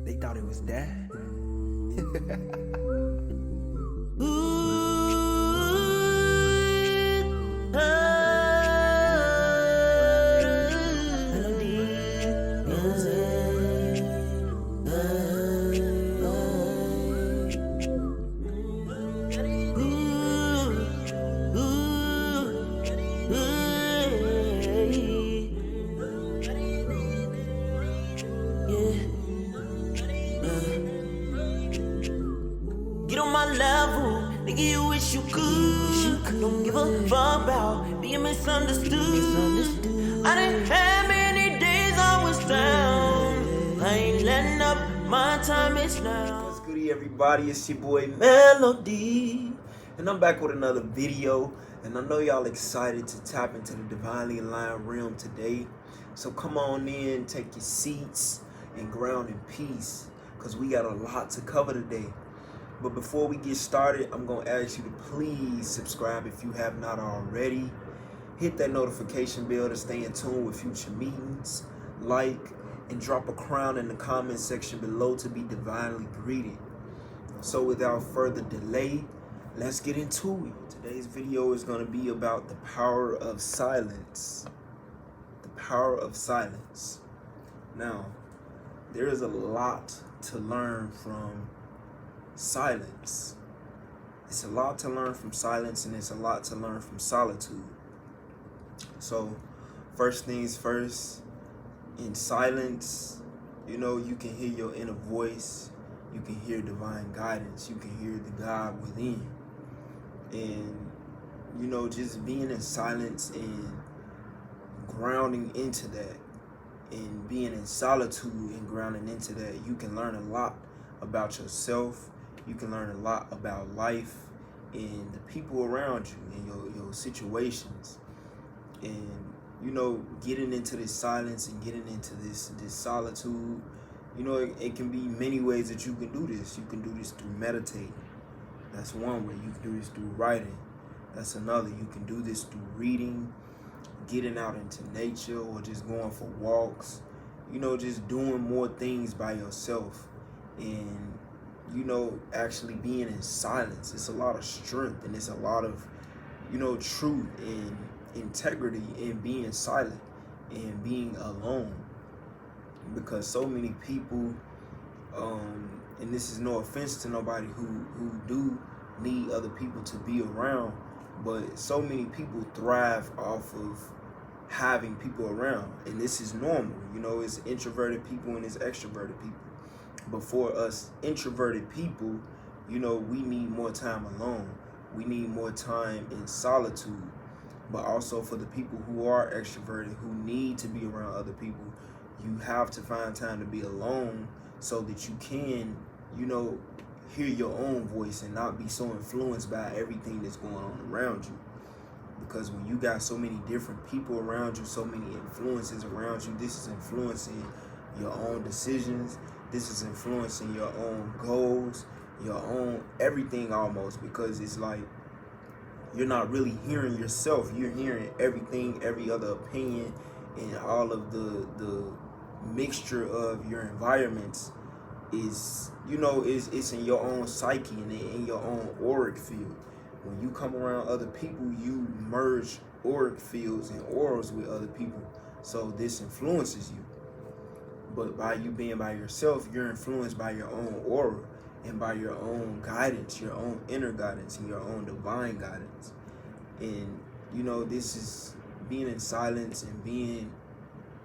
They thought it was that. Get on my level, nigga, you wish you could. Don't give a fuck about being misunderstood. I done had many days I was down. I ain't letting up, my time is now. What's goody, everybody? It's your boy Melody, and I'm back with another video. And I know y'all excited to tap into the divinely aligned realm today. So come on in, take your seats, and ground in peace, because we got a lot to cover today. But before we get started, I'm going to ask you to please subscribe if you have not already. Hit that notification bell to stay in tune with future meetings. Like and drop a crown in the comment section below to be divinely greeted. So without further delay, let's get into it. Today's video is going to be about the power of silence. The power of silence. Now, there is a lot to learn from silence. It's a lot to learn from silence, and it's a lot to learn from solitude. So first things first, in silence, you can hear your inner voice, you can hear divine guidance, you can hear the God within. And just being in silence and grounding into that, and being in solitude and grounding into that, you can learn a lot about yourself. You can learn a lot about life and the people around you and your situations. And, getting into this silence and getting into this solitude, it can be many ways that you can do this. You can do this through meditating. That's one way. You can do this through writing. That's another. You can do this through reading, getting out into nature, or just going for walks. Just doing more things by yourself. And actually being in silence. It's a lot of strength, and it's a lot of, truth and integrity in being silent and being alone. Because so many people, and this is no offense to nobody who do need other people to be around, but so many people thrive off of having people around, and this is normal. It's introverted people and it's extroverted people. But for us introverted people, we need more time alone. We need more time in solitude. But also for the people who are extroverted, who need to be around other people, you have to find time to be alone so that you can, hear your own voice and not be so influenced by everything that's going on around you. Because when you got so many different people around you, so many influences around you, this is influencing your own decisions. This is influencing your own goals, your own everything almost, because it's like you're not really hearing yourself. You're hearing everything, every other opinion, and all of the mixture of your environments is, it's in your own psyche and in your own auric field. When you come around other people, you merge auric fields and auras with other people. So this influences you. But by you being by yourself, you're influenced by your own aura and by your own guidance, your own inner guidance and your own divine guidance. And, this is being in silence and being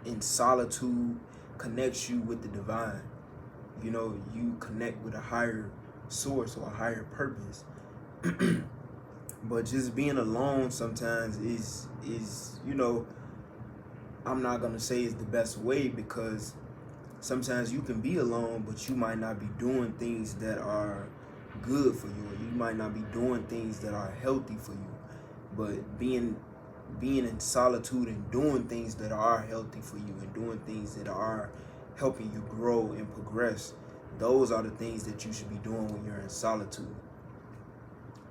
in solitude connects you with the divine. You connect with a higher source or a higher purpose. But just being alone sometimes is I'm not going to say it's the best way, because sometimes you can be alone, but you might not be doing things that are good for you. Or you might not be doing things that are healthy for you. But being in solitude and doing things that are healthy for you and doing things that are helping you grow and progress, those are the things that you should be doing when you're in solitude.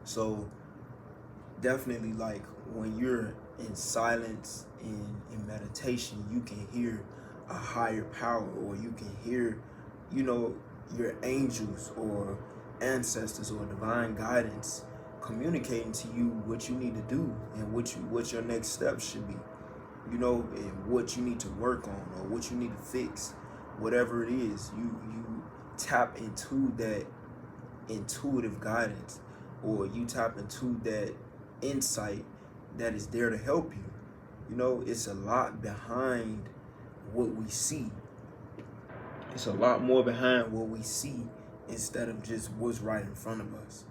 So definitely, like, when you're in silence and in meditation, you can hear a higher power, or you can hear you know, your angels or ancestors or divine guidance communicating to you what you need to do and what your next steps should be, you know, and what you need to work on or what you need to fix, whatever it is. You tap into that intuitive guidance, or you tap into that insight that is there to help you. You know, it's a lot behind what we see. It's a lot more behind what we see instead of just what's right in front of us.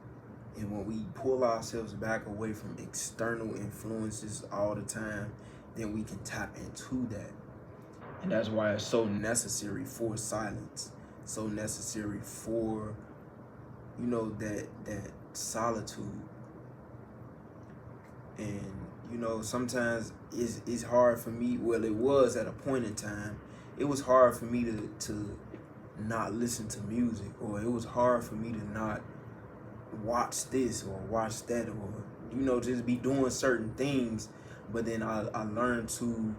And when we pull ourselves back away from external influences all the time, then we can tap into that. And that's why it's so necessary for silence, so necessary for, you know, that solitude. And, you know, sometimes it's hard for me. Well, it was at a point in time. It was hard for me to not listen to music, or it was hard for me to not watch this or watch that, or, you know, just be doing certain things. But then I learned to,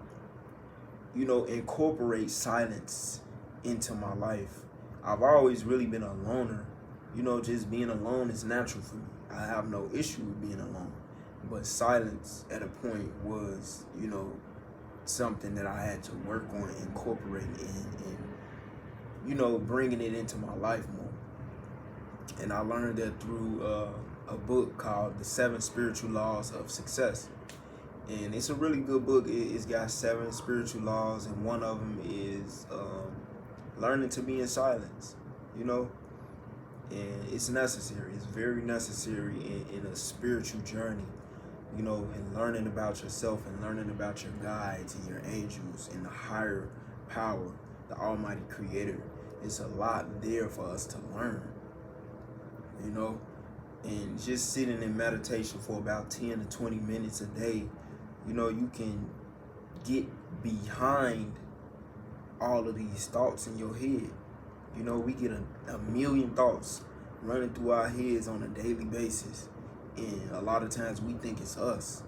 you know, incorporate silence into my life. I've always really been a loner. You know, just being alone is natural for me. I have no issue with being alone. But silence at a point was, you know, something that I had to work on incorporating and, you know, bringing it into my life more. And I learned that through a book called The 7 Spiritual Laws of Success. And it's a really good book. It's got 7 spiritual laws, and one of them is learning to be in silence, you know. And it's necessary. It's very necessary in a spiritual journey, you know, and learning about yourself and learning about your guides and your angels and the higher power, the Almighty Creator. It's a lot there for us to learn, you know. And just sitting in meditation for about 10 to 20 minutes a day, you know, you can get behind all of these thoughts in your head. You know, we get a million thoughts running through our heads on a daily basis. And a lot of times we think it's us.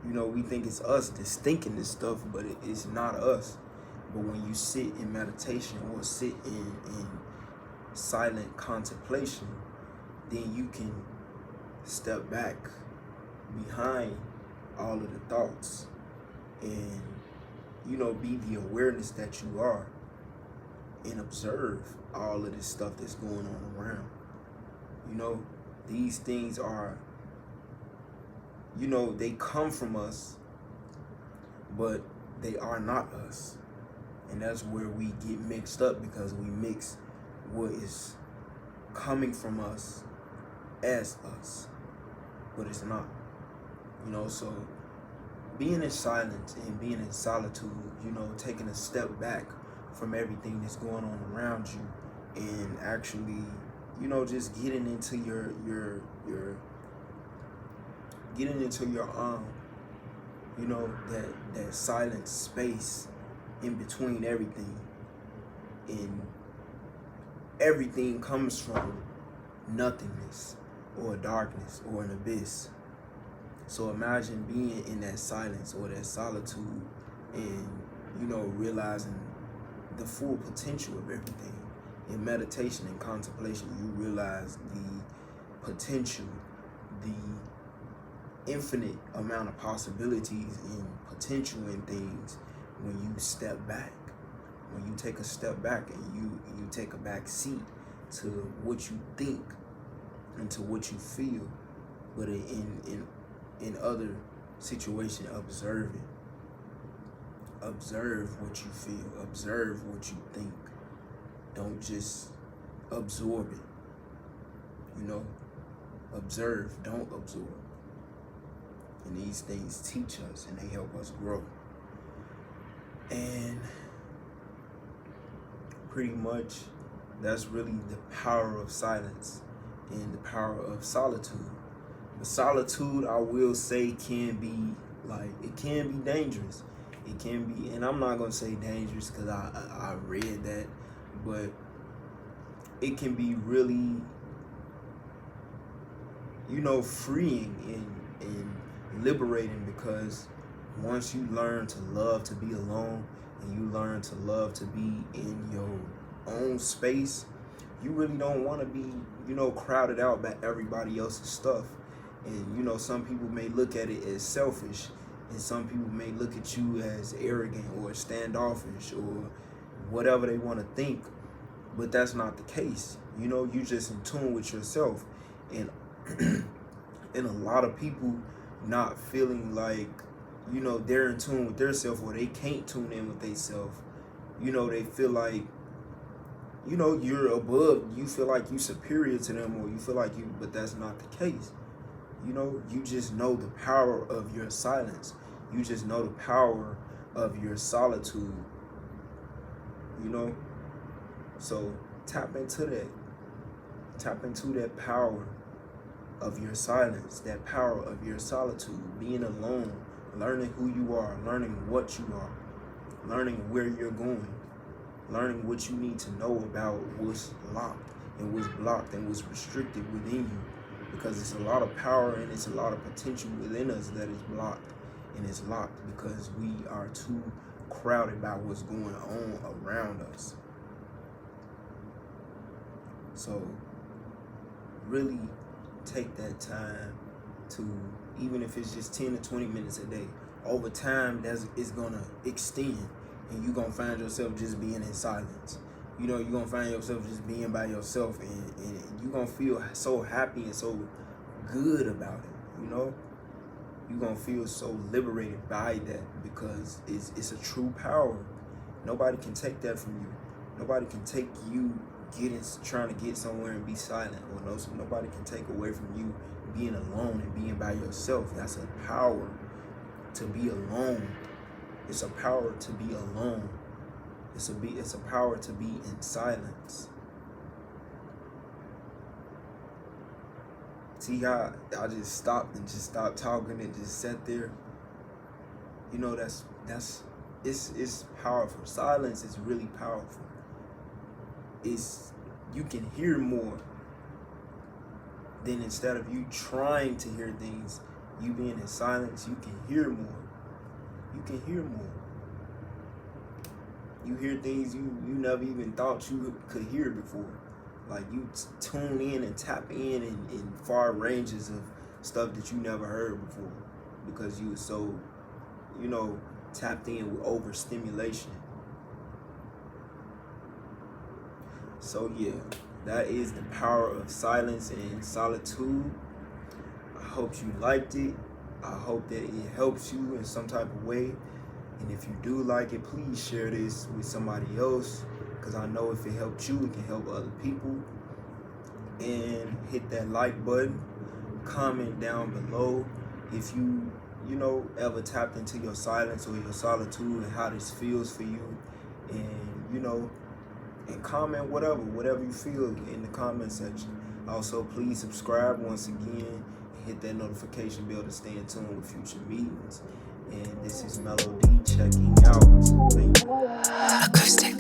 You know, we think it's us that's thinking this stuff, but it's not us. But when you sit in meditation or sit in silent contemplation, then you can step back behind all of the thoughts and, you know, be the awareness that you are and observe all of this stuff that's going on around. You know, these things are, you know, they come from us, but they are not us. And that's where we get mixed up, because we mix what is coming from us as us, but it's not. You know, so being in silence and being in solitude, you know, taking a step back from everything that's going on around you and actually, you know, just getting into your you know, that silent space in between everything. And everything comes from nothingness or darkness or an abyss. So imagine being in that silence or that solitude and, you know, realizing the full potential of everything. In meditation and contemplation, you realize the potential, the infinite amount of possibilities and potential in things when you step back. When you take a step back and you take a back seat to what you think and to what you feel, but in other situations, observe it. Observe what you feel. Observe what you think. Don't just absorb it. You know, observe. Don't absorb. And these things teach us and they help us grow. And pretty much that's really the power of silence and the power of solitude. But solitude, I will say, can be it can be dangerous. It can be, and I'm not gonna say dangerous because I read that, but it can be really, you know, freeing and liberating, because once you learn to love to be alone and you learn to love to be in your own space, you really don't want to be, crowded out by everybody else's stuff. And some people may look at it as selfish, and some people may look at you as arrogant or standoffish or whatever they want to think. But that's not the case. You just in tune with yourself. And and a lot of people not feeling like, they're in tune with their self, or they can't tune in with their self. They feel like, you're above, you feel like you superior to them, or you feel like but that's not the case. You just know the power of your silence. You just know the power of your solitude. So tap into that. Tap into that power of your silence, that power of your solitude, being alone, learning who you are, learning what you are, learning where you're going, learning what you need to know about what's locked and what's blocked and what's restricted within you. Because it's a lot of power and it's a lot of potential within us that is blocked and it's locked because we are too crowded by what's going on around us. So really take that time to, even if it's just 10 to 20 minutes a day, over time it's gonna extend, and you're gonna find yourself just being in silence. You're gonna find yourself just being by yourself, and you're gonna feel so happy and so good about it. You're gonna feel so liberated by that, because it's a true power. Nobody can take that from you. Nobody can take you trying to get somewhere and be silent, or nobody can take away from you being alone and being by yourself. That's a power, to be alone. It's a power to be alone. It's a power to be in silence. See how I just stopped talking and just sat there? It's powerful. Silence is really powerful. You can hear more than, instead of you trying to hear things, you being in silence, you can hear more. You can hear more. You hear things you never even thought you could hear before. Like, you tune in and tap in far ranges of stuff that you never heard before, because you were so, tapped in with overstimulation. So yeah, that is the power of silence and solitude. I hope you liked it. I hope that it helps you in some type of way. And if you do like it, please share this with somebody else, because I know if it helped you, it can help other people. And hit that like button. Comment down below if you ever tapped into your silence or your solitude, and how this feels for you. And and comment whatever you feel in the comment section. Also, please subscribe once again, and hit that notification bell to stay in tune with future meetings. And this is Melody checking out. Thank you. Acoustic.